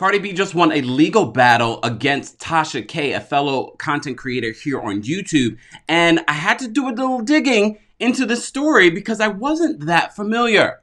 Cardi B just won a legal battle against Tasha K, a fellow content creator here on YouTube, and I had to do a little digging into this story because I wasn't that familiar.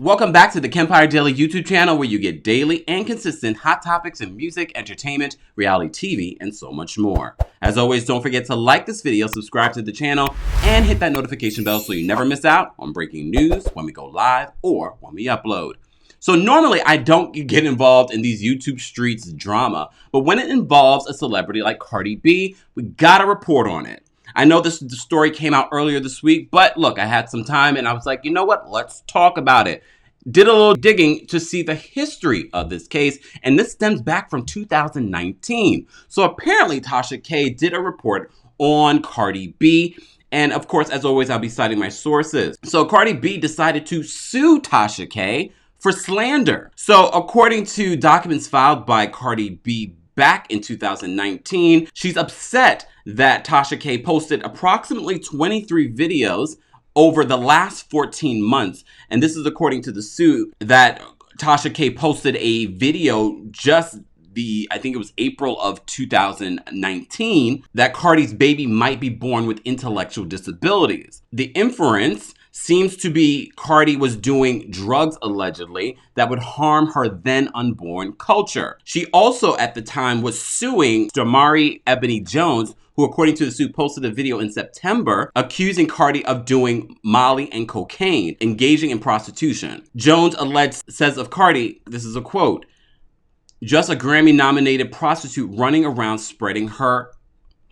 Welcome back to the Kempire Daily YouTube channel, where you get daily and consistent hot topics in music, entertainment, reality TV, and so much more. As always, don't forget to like this video, subscribe to the channel, and hit that notification bell so you never miss out on breaking news when we go live or when we upload. So normally I don't get involved in these YouTube streets drama, but when it involves a celebrity like Cardi B, we gotta report on it. I know the story came out earlier this week, but look, I had some time and I was like, you know what? Let's talk about it. Did a little digging to see the history of this case, and this stems back from 2019. So apparently Tasha K did a report on Cardi B, and of course, as always, I'll be citing my sources. So Cardi B decided to sue Tasha K for slander. So according to documents filed by Cardi B back in 2019, she's upset that Tasha K posted approximately 23 videos over the last 14 months. And this is according to the suit, that Tasha K posted a video just I think it was April of 2019, that Cardi's baby might be born with intellectual disabilities. The inference seems to be Cardi was doing drugs, allegedly, that would harm her then unborn culture. She also, at the time, was suing Stamari Ebony Jones, who, according to the suit, posted a video in September accusing Cardi of doing Molly and cocaine, engaging in prostitution. Jones says of Cardi, this is a quote, "Just a Grammy-nominated prostitute running around spreading her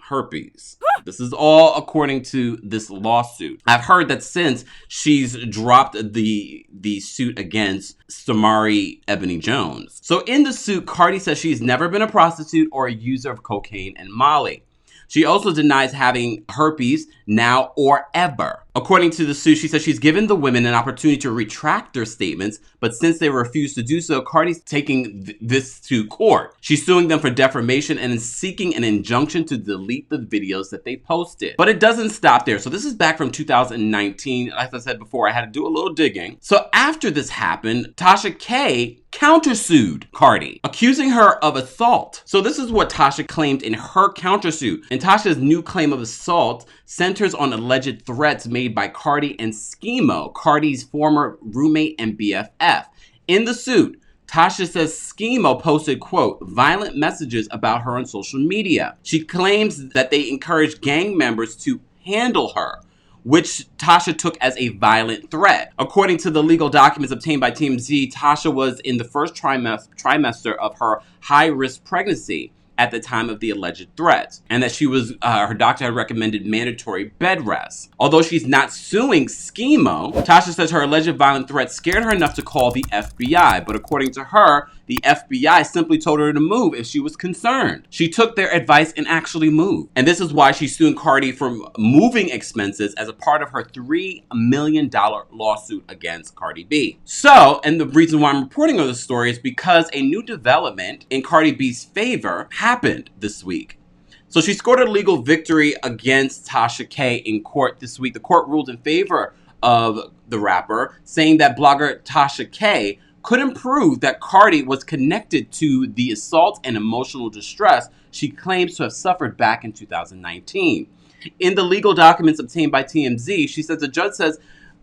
herpes." This is all according to this lawsuit. I've heard that since she's dropped the suit against Stamari Ebony Jones. So in the suit, Cardi says she's never been a prostitute or a user of cocaine and Molly. She also denies having herpes now or ever. According to the suit, she says she's given the women an opportunity to retract their statements, but since they refuse to do so, Cardi's taking this to court. She's suing them for defamation and is seeking an injunction to delete the videos that they posted. But it doesn't stop there. So this is back from 2019. As I said before, I had to do a little digging. So after this happened, Tasha K countersued Cardi, accusing her of assault. So this is what Tasha claimed in her countersuit. And Tasha's new claim of assault centers on alleged threats made by Cardi and CAMEO, Cardi's former roommate and BFF. In the suit, Tasha says CAMEO posted, quote, violent messages about her on social media. She claims that they encouraged gang members to handle her, which Tasha took as a violent threat. According to the legal documents obtained by TMZ, Tasha was in the first trimester of her high-risk pregnancy at the time of the alleged threats, and that she was, her doctor had recommended mandatory bed rest. Although she's not suing CAMEO, Tasha says her alleged violent threats scared her enough to call the FBI, but according to her, the FBI simply told her to move if she was concerned. She took their advice and actually moved. And this is why she's suing Cardi for moving expenses as a part of her $3 million lawsuit against Cardi B. So, and the reason why I'm reporting on this story is because a new development in Cardi B's favor happened this week. So she scored a legal victory against Tasha K in court this week. The court ruled in favor of the rapper, saying that blogger Tasha K couldn't prove that Cardi was connected to the assault and emotional distress she claims to have suffered back in 2019. In the legal documents obtained by TMZ, she says the judge says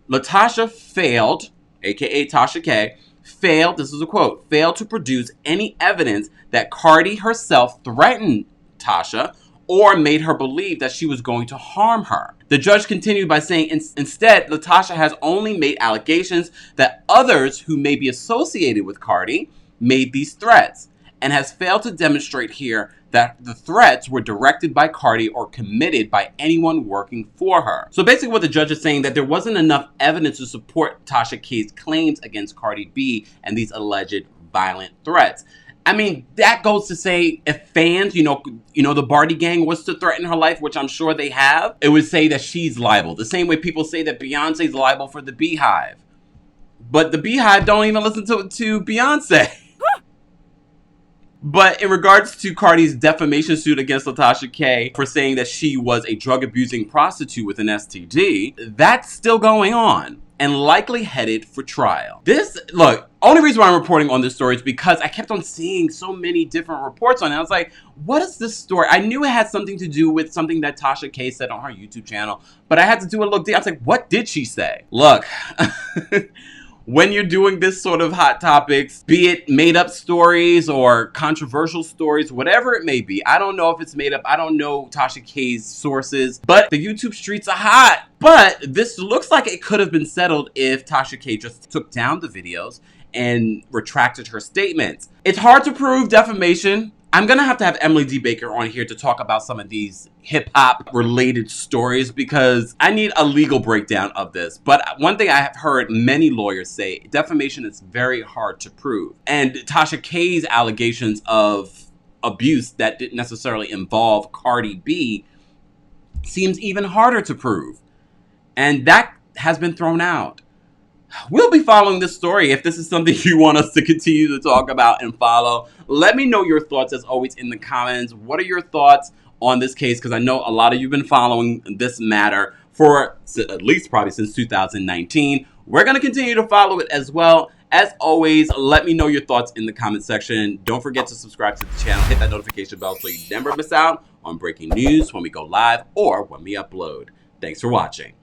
LaTasha failed, aka Tasha K, failed, this is a quote, failed to produce any evidence that Cardi herself threatened Tasha or made her believe that she was going to harm her. The judge continued by saying, instead, LaTasha has only made allegations that others who may be associated with Cardi made these threats, and has failed to demonstrate here that the threats were directed by Cardi or committed by anyone working for her. So basically what the judge is saying, that there wasn't enough evidence to support Tasha K's claims against Cardi B and these alleged violent threats. I mean, that goes to say, if fans, you know, the Barty gang was to threaten her life, which I'm sure they have, it would say that she's liable. The same way people say that Beyonce's liable for the Beehive. But the Beehive don't even listen to Beyonce. But in regards to Cardi's defamation suit against Tasha K for saying that she was a drug-abusing prostitute with an STD, that's still going on and likely headed for trial. Look, only reason why I'm reporting on this story is because I kept on seeing so many different reports on it. I was like, what is this story? I knew it had something to do with something that Tasha K said on her YouTube channel, but I had to do a look deep. I was like, what did she say? Look, when you're doing this sort of hot topics, be it made up stories or controversial stories, whatever it may be, I don't know if it's made up. I don't know Tasha K's sources, but the YouTube streets are hot. But this looks like it could have been settled if Tasha K just took down the videos and retracted her statements. It's hard to prove defamation. I'm going to have Emily D. Baker on here to talk about some of these hip-hop related stories because I need a legal breakdown of this. But one thing I have heard many lawyers say, defamation is very hard to prove. And Tasha K's allegations of abuse that didn't necessarily involve Cardi B seems even harder to prove. And that has been thrown out. We'll be following this story. If this is something you want us to continue to talk about and follow, let me know your thoughts as always in the comments. What are your thoughts on this case? Because I know a lot of you have been following this matter for at least probably since 2019. We're going to continue to follow it as well. As always, let me know your thoughts in the comment section. Don't forget to subscribe to the channel. Hit that notification bell so you never miss out on breaking news when we go live or when we upload. Thanks for watching.